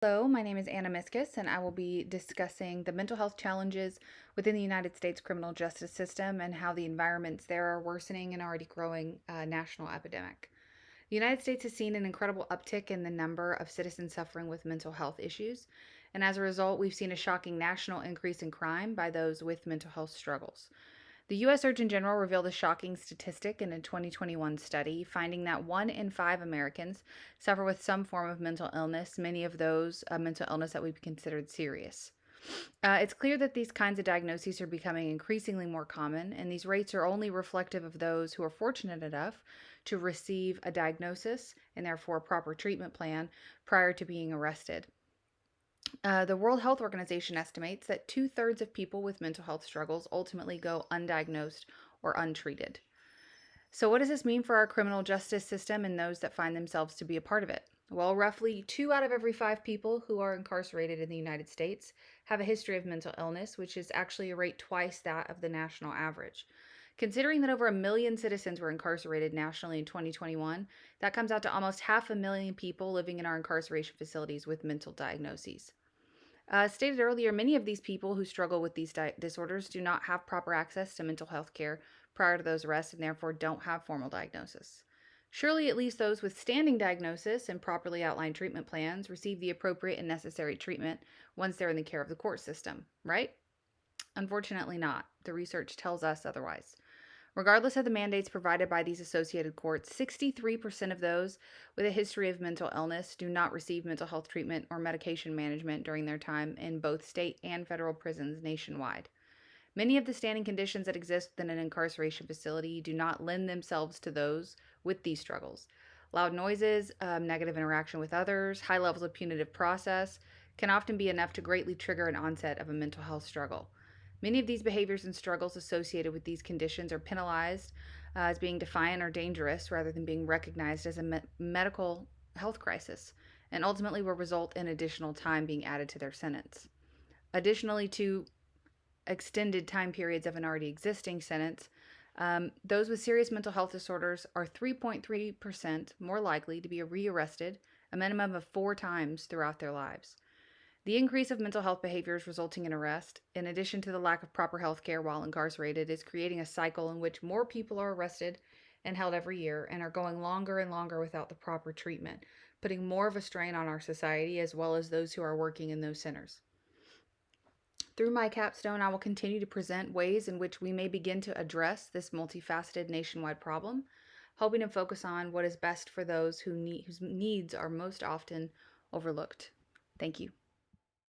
Hello, my name is Anna Miskis, and I will be discussing the mental health challenges within the United States criminal justice system and how the environments there are worsening an already growing national epidemic. The United States has seen an incredible uptick in the number of citizens suffering with mental health issues, and as a result, we've seen a shocking national increase in crime by those with mental health struggles. The U.S. Surgeon General revealed a shocking statistic in a 2021 study, finding that 1 in 5 Americans suffer with some form of mental illness, many of those a mental illness that would be considered serious. It's clear that these kinds of diagnoses are becoming increasingly more common, and these rates are only reflective of those who are fortunate enough to receive a diagnosis and therefore a proper treatment plan prior to being arrested. The World Health Organization estimates that 2/3 of people with mental health struggles ultimately go undiagnosed or untreated. So, what does this mean for our criminal justice system and those that find themselves to be a part of it? Well, roughly 2 out of every 5 people who are incarcerated in the United States have a history of mental illness, which is actually a rate twice that of the national average. Considering that over 1 million citizens were incarcerated nationally in 2021, that comes out to almost 500,000 people living in our incarceration facilities with mental diagnoses. Stated earlier, many of these people who struggle with these disorders do not have proper access to mental health care prior to those arrests and therefore don't have formal diagnosis. Surely, at least those with standing diagnosis and properly outlined treatment plans receive the appropriate and necessary treatment once they're in the care of the court system, right? Unfortunately, not. The research tells us otherwise. Regardless of the mandates provided by these associated courts, 63% of those with a history of mental illness do not receive mental health treatment or medication management during their time in both state and federal prisons nationwide. Many of the standing conditions that exist within an incarceration facility do not lend themselves to those with these struggles. Loud noises, negative interaction with others, high levels of punitive process can often be enough to greatly trigger an onset of a mental health struggle. Many of these behaviors and struggles associated with these conditions are penalized as being defiant or dangerous rather than being recognized as a medical health crisis, and ultimately will result in additional time being added to their sentence. Additionally, to extended time periods of an already existing sentence, those with serious mental health disorders are 3.3% more likely to be rearrested a minimum of 4 times throughout their lives. The increase of mental health behaviors resulting in arrest, in addition to the lack of proper health care while incarcerated, is creating a cycle in which more people are arrested and held every year and are going longer and longer without the proper treatment, putting more of a strain on our society as well as those who are working in those centers. Through my capstone, I will continue to present ways in which we may begin to address this multifaceted nationwide problem, hoping to focus on what is best for those whose needs are most often overlooked. Thank you.